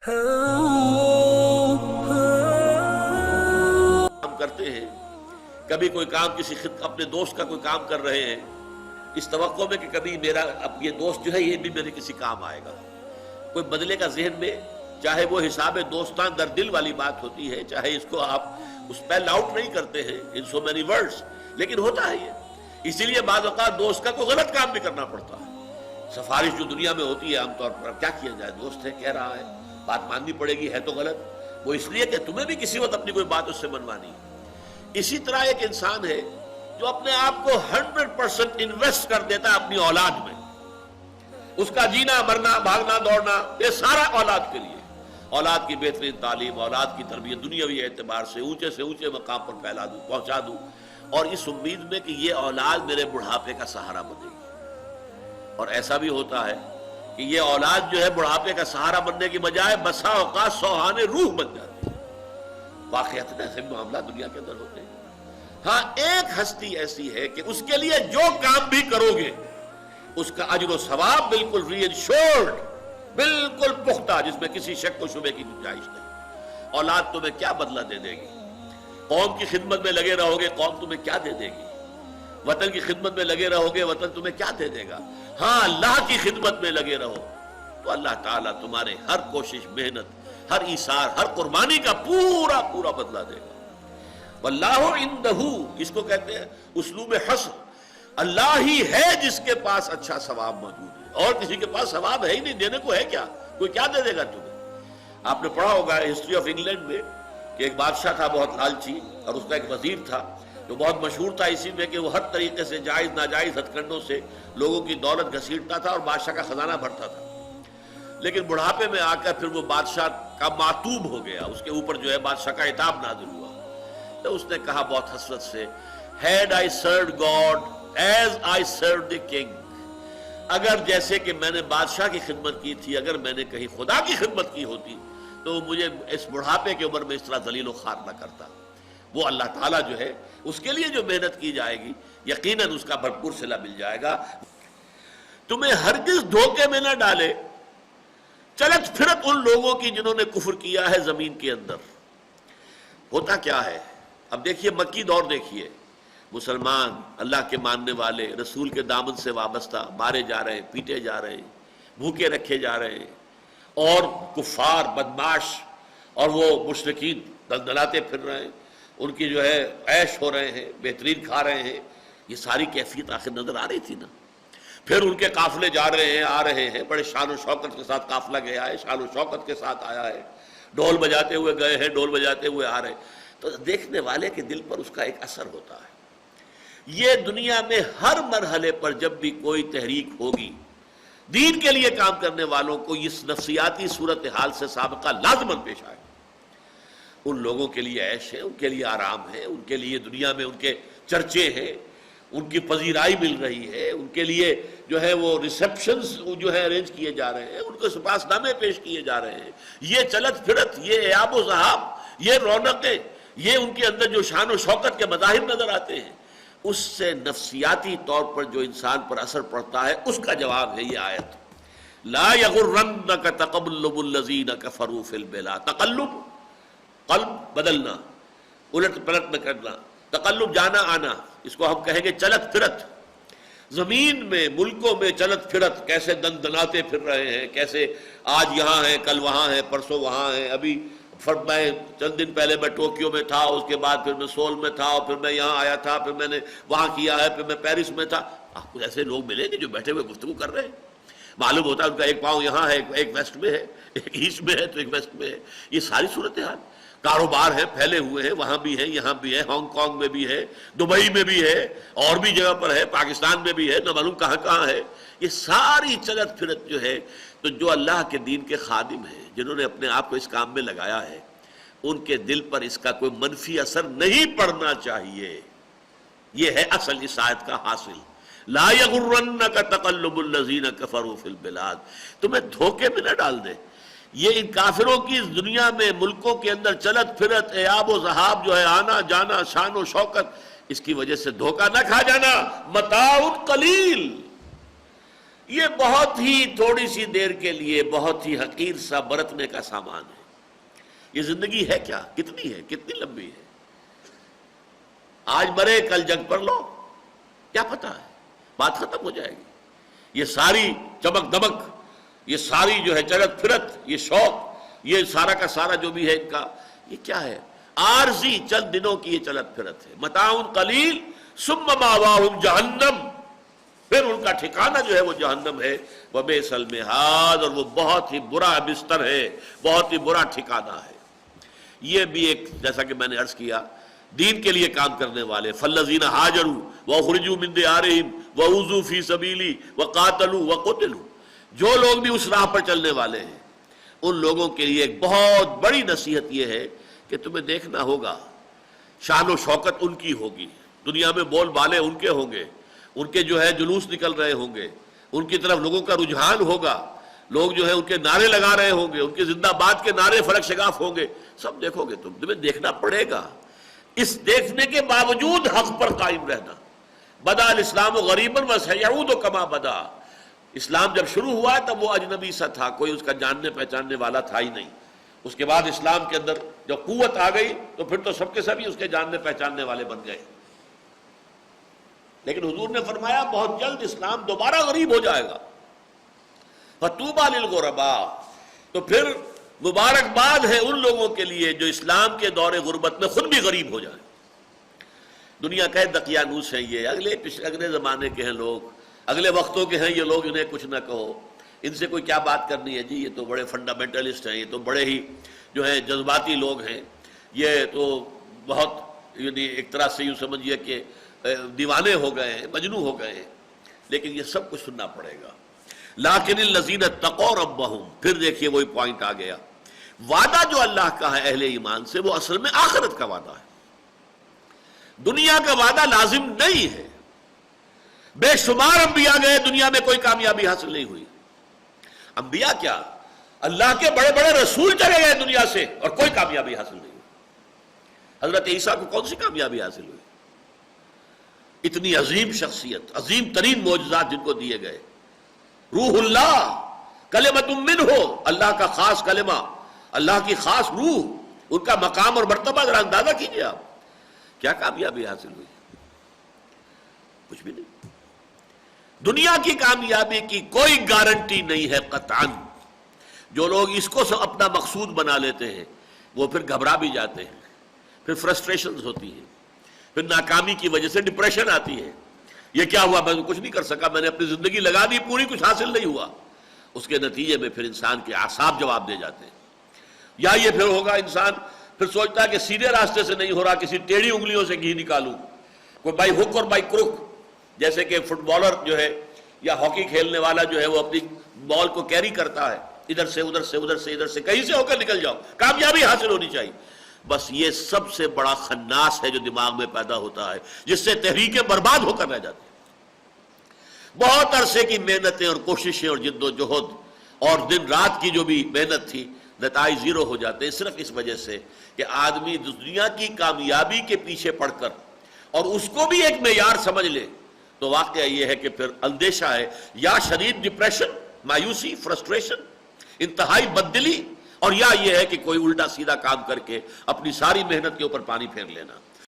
کام کرتے ہیں، کبھی کوئی کام اپنے دوست کا کوئی کام کر رہے ہیں اس توقع میں کہ کبھی میرا اب یہ دوست جو ہے یہ بھی میرے کسی کام آئے گا، کوئی بدلے کا ذہن میں، چاہے وہ حساب دوستان در دل والی بات ہوتی ہے، چاہے اس کو آپ اس پہ آؤٹ نہیں کرتے ہیں ان سو مینی ورڈز، لیکن ہوتا ہے یہ۔ اسی لیے بعض اوقات دوست کا کوئی غلط کام بھی کرنا پڑتا ہے۔ سفارش جو دنیا میں ہوتی ہے عام طور پر، اب کیا کیا جائے، دوست ہے کہہ رہا ہے، بات ماننی پڑے گی، ہے تو غلط، وہ اس لیے کہ تمہیں بھی کسی وقت اپنی کوئی بات اس سے منوانی ہے۔ اسی طرح ایک انسان ہے جو اپنے آپ کو 100% انویسٹ کر دیتا ہے اپنی اولاد میں، اس کا جینا مرنا بھاگنا دوڑنا یہ سارا اولاد کے لیے، اولاد کی بہترین تعلیم، اولاد کی تربیت دنیاوی اعتبار سے اونچے مقام پر پہنچا دوں، اور اس امید میں کہ یہ اولاد میرے بڑھاپے کا سہارا بنے گی۔ اور ایسا بھی ہوتا ہے کہ یہ اولاد جو ہے بڑھاپے کا سہارا بننے کی بجائے بسا اوقات سوہان روح بن جاتی ہے۔ واقعات ایسے معاملات دنیا کے اندر ہوتے ہیں۔ ہاں ایک ہستی ایسی ہے کہ اس کے لیے جو کام بھی کرو گے اس کا اجر و ثواب بالکل ری انشورڈ، بالکل پختہ، جس میں کسی شک و شبے کی گنجائش نہیں۔ اولاد تمہیں کیا بدلہ دے دے گی؟ قوم کی خدمت میں لگے رہو گے، قوم تمہیں کیا دے دے گی؟ وطن کی خدمت میں لگے رہو گے، وطن تمہیں کیا دے دے گا؟ ہاں اللہ کی خدمت میں لگے رہو تو اللہ تعالیٰ تمہارے ہر کوشش، محنت، ہر ایثار، ہر قربانی کا پورا بدلہ دے گا۔ واللہ عندہ، اس کو کہتے ہیں اسلوب حصر، اللہ ہی ہے جس کے پاس اچھا ثواب موجود ہے، اور کسی کے پاس ثواب ہے ہی نہیں، دینے کو ہے کیا؟ کوئی کیا دے دے گا تمہیں؟ آپ نے پڑھا ہوگا ہسٹری آف انگلینڈ میں کہ ایک بادشاہ تھا بہت لالچی، اور اس کا ایک وزیر تھا جو بہت مشہور تھا اسی میں کہ وہ ہر طریقے سے جائز ناجائز ہتھ کنڈوں سے لوگوں کی دولت گھسیٹتا تھا اور بادشاہ کا خزانہ بھرتا تھا۔ لیکن بڑھاپے میں آ کر پھر وہ بادشاہ کا معتوب ہو گیا، اس کے اوپر جو ہے بادشاہ کا عتاب نازل ہوا۔ تو اس نے کہا بہت حسرت سے، Had I served God as I served the king، اگر جیسے کہ میں نے بادشاہ کی خدمت کی تھی، اگر میں نے کہیں خدا کی خدمت کی ہوتی تو مجھے اس بڑھاپے کی عمر میں اس طرح ذلیل و خوار نہ کرتا۔ وہ اللہ تعالیٰ جو ہے اس کے لیے جو محنت کی جائے گی یقیناً اس کا بھرپور صلہ مل جائے گا۔ تمہیں ہرگز دھوکے میں نہ ڈالے چلت پھرت ان لوگوں کی جنہوں نے کفر کیا ہے زمین کے اندر۔ ہوتا کیا ہے؟ اب دیکھیے مکی دور دیکھیے، مسلمان اللہ کے ماننے والے رسول کے دامن سے وابستہ مارے جا رہے ہیں، پیٹے جا رہے ہیں، بھوکے رکھے جا رہے ہیں، اور کفار بدماش اور وہ مشرکین دلدلاتے پھر رہے ہیں، ان کی جو ہے عیش ہو رہے ہیں، بہترین کھا رہے ہیں۔ یہ ساری کیفیت آخر نظر آ رہی تھی نا۔ پھر ان کے قافلے جا رہے ہیں، آ رہے ہیں، بڑے شان و شوکت کے ساتھ قافلہ گیا ہے، شان و شوکت کے ساتھ آیا ہے، ڈھول بجاتے ہوئے گئے ہیں، ڈھول بجاتے ہوئے آ رہے ہیں، تو دیکھنے والے کے دل پر اس کا ایک اثر ہوتا ہے۔ یہ دنیا میں ہر مرحلے پر جب بھی کوئی تحریک ہوگی، دین کے لیے کام کرنے والوں کو اس نفسیاتی صورتحال سے سابقہ لازماً پیش آئے۔ ان لوگوں کے لیے عیش ہے، ان کے لیے آرام ہے، ان کے لیے دنیا میں ان کے چرچے ہیں، ان کی پذیرائی مل رہی ہے، ان کے لیے جو ہے وہ ریسیپشنز جو ہے ارینج کیے جا رہے ہیں، ان کو سپاس نامے پیش کیے جا رہے ہیں۔ یہ چلت پھرت، یہ عیاب و ذہاب، یہ رونقیں، یہ ان کے اندر جو شان و شوکت کے مظاہر نظر آتے ہیں، اس سے نفسیاتی طور پر جو انسان پر اثر پڑتا ہے اس کا جواب ہے یہ آیت۔ لا یغرنک تقلب الذین کفروا فی البلاد۔ تقلب قلب بدلنا، الٹ پلٹ میں کرنا، تقلب جانا آنا، اس کو ہم کہیں گے چلت پھرت۔ زمین میں، ملکوں میں چلت پھرت، کیسے دندناتے پھر رہے ہیں، کیسے آج یہاں ہیں، کل وہاں ہیں، پرسوں وہاں ہیں۔ ابھی میں چند دن پہلے میں ٹوکیو میں تھا، اس کے بعد پھر میں سول میں تھا، اور پھر میں یہاں آیا تھا، پھر میں نے وہاں کیا ہے، پھر میں پیرس میں تھا۔ آپ کو ایسے لوگ ملیں گے جو بیٹھے ہوئے گفتگو کر رہے ہیں، معلوم ہوتا ہے ان کا ایک پاؤں یہاں ہے، ایک ویسٹ میں ہے، ایک ایسٹ میں ہے تو ایک ویسٹ میں ہے۔ یہ ساری صورتحال، کاروبار ہیں پھیلے ہوئے ہیں، وہاں بھی ہے، یہاں بھی ہے، ہانگ کانگ میں بھی ہے، دبئی میں بھی ہے، اور بھی جگہ پر ہے، پاکستان میں بھی ہے، نہ معلوم کہاں کہاں ہے۔ یہ ساری چلت پھرت جو ہے، تو جو اللہ کے دین کے خادم ہیں، جنہوں نے اپنے آپ کو اس کام میں لگایا ہے، ان کے دل پر اس کا کوئی منفی اثر نہیں پڑنا چاہیے۔ یہ ہے اصل اس آیت کا حاصل۔ لا یغرنک تقلب الذین کفروا فی البلاد، تمہیں دھوکے میں نہ ڈال دے۔ یہ ان کافروں کی دنیا میں، ملکوں کے اندر چلت پھرت، عیاب و ذہاب جو ہے، آنا جانا، شان و شوکت، اس کی وجہ سے دھوکہ نہ کھا جانا۔ متاع قلیل، یہ بہت ہی تھوڑی سی دیر کے لیے بہت ہی حقیر سا برتنے کا سامان ہے. یہ زندگی ہے کیا؟ کتنی ہے؟ کتنی لمبی ہے؟ آج مرے کل جنگ پر لو، کیا پتا ہے، بات ختم ہو جائے گی. یہ ساری چمک دمک، یہ ساری جو ہے چلت پھرت، یہ شوق، یہ سارا کا سارا جو بھی ہے ان کا، یہ کیا ہے؟ عارضی چند دنوں کی یہ چلت پھرت ہے. متاع قلیل ثم مأواہم جہنم، پھر ان کا ٹھکانہ جو ہے وہ جہنم ہے. وبئس المہاد، اور وہ بہت ہی برا بستر ہے، بہت ہی برا ٹھکانہ ہے. یہ بھی ایک، جیسا کہ میں نے عرض کیا، دین کے لیے کام کرنے والے، فالذین ہاجروا واخرجوا من دیارہم واوذوا فی سبیلی وقاتلوا وقتلوا، جو لوگ بھی اس راہ پر چلنے والے ہیں ان لوگوں کے لیے ایک بہت بڑی نصیحت یہ ہے کہ تمہیں دیکھنا ہوگا، شان و شوکت ان کی ہوگی، دنیا میں بول بالے ان کے ہوں گے، ان کے جو ہے جلوس نکل رہے ہوں گے، ان کی طرف لوگوں کا رجحان ہوگا، لوگ جو ہے ان کے نعرے لگا رہے ہوں گے، ان کے زندہ باد کے نعرے فلک شگاف ہوں گے، سب دیکھو گے تمہیں دیکھنا پڑے گا. اس دیکھنے کے باوجود حق پر قائم رہنا. بدا الاسلام غریبا وسیعود کما بدا، اسلام جب شروع ہوا تب وہ اجنبی سا تھا، کوئی اس کا جاننے پہچاننے والا تھا ہی نہیں. اس کے بعد اسلام کے اندر جب قوت آ گئی تو پھر تو سب کے سبھی اس کے جاننے پہچاننے والے بن گئے. لیکن حضور نے فرمایا بہت جلد اسلام دوبارہ غریب ہو جائے گا. فطوبی للغرباء، تو پھر مبارکباد ہے ان لوگوں کے لیے جو اسلام کے دور غربت میں خود بھی غریب ہو جائیں. دنیا کا دقیانوس ہے یہ، اگلے زمانے کے ہیں لوگ، اگلے وقتوں کے ہیں یہ لوگ، انہیں کچھ نہ کہو، ان سے کوئی کیا بات کرنی ہے جی، یہ تو بڑے فنڈامنٹلسٹ ہیں، یہ تو بڑے ہی جو ہے جذباتی لوگ ہیں، یہ تو بہت یعنی ایک طرح سے یوں سمجھیے کہ دیوانے ہو گئے ہیں، مجنون ہو گئے ہیں. لیکن یہ سب کچھ سننا پڑے گا. لیکن الذین اتقوا ربہم، پھر دیکھیے وہی پوائنٹ آ گیا، وعدہ جو اللہ کا ہے اہل ایمان سے وہ اصل میں آخرت کا وعدہ ہے، دنیا کا وعدہ لازم نہیں ہے. بے شمار انبیاء گئے، دنیا میں کوئی کامیابی حاصل نہیں ہوئی. انبیاء کیا، اللہ کے بڑے بڑے رسول چلے گئے دنیا سے اور کوئی کامیابی حاصل نہیں ہوئی. حضرت عیسیٰ کو کون سی کامیابی حاصل ہوئی؟ اتنی عظیم شخصیت، عظیم ترین معجزات جن کو دیے گئے، روح اللہ، کلمۃ منہ، اللہ کا خاص کلمہ، اللہ کی خاص روح، ان کا مقام اور مرتبہ ذرا اندازہ کیجئے آپ، کیا کامیابی حاصل ہوئی؟ کچھ بھی نہیں. دنیا کی کامیابی کی کوئی گارنٹی نہیں ہے قطعاً. جو لوگ اس کو اپنا مقصود بنا لیتے ہیں وہ پھر گھبرا بھی جاتے ہیں، پھر فرسٹریشنز ہوتی ہیں، پھر ناکامی کی وجہ سے ڈپریشن آتی ہے. یہ کیا ہوا، میں کچھ نہیں کر سکا، میں نے اپنی زندگی لگا دی پوری، کچھ حاصل نہیں ہوا. اس کے نتیجے میں پھر انسان کے اعصاب جواب دے جاتے ہیں. یا یہ پھر ہوگا انسان پھر سوچتا ہے کہ سیدھے راستے سے نہیں ہو رہا، کسی ٹیڑھی انگلیوں سے گھی نکالوں، کوئی بائی ہک اور بائی کروک. جیسے کہ فٹ بالر جو ہے یا ہاکی کھیلنے والا جو ہے وہ اپنی بال کو کیری کرتا ہے، ادھر سے ادھر سے ادھر سے ادھر سے، کہیں سے ہو کر نکل جاؤ، کامیابی حاصل ہونی چاہیے. بس یہ سب سے بڑا خناس ہے جو دماغ میں پیدا ہوتا ہے، جس سے تحریکیں برباد ہو کر رہ جاتی ہیں. بہت عرصے کی محنتیں اور کوششیں اور جد و جہد اور دن رات کی جو بھی محنت تھی، نتائج زیرو ہو جاتے ہیں صرف اس وجہ سے کہ آدمی دنیا کی کامیابی کے پیچھے پڑ کر اور اس کو بھی ایک معیار سمجھ لے. تو واقعہ یہ ہے کہ پھر اندیشہ ہے، یا شدید ڈپریشن، مایوسی، فرسٹریشن، انتہائی بددلی، اور یا یہ ہے کہ کوئی الٹا سیدھا کام کر کے اپنی ساری محنت کے اوپر پانی پھیر لینا.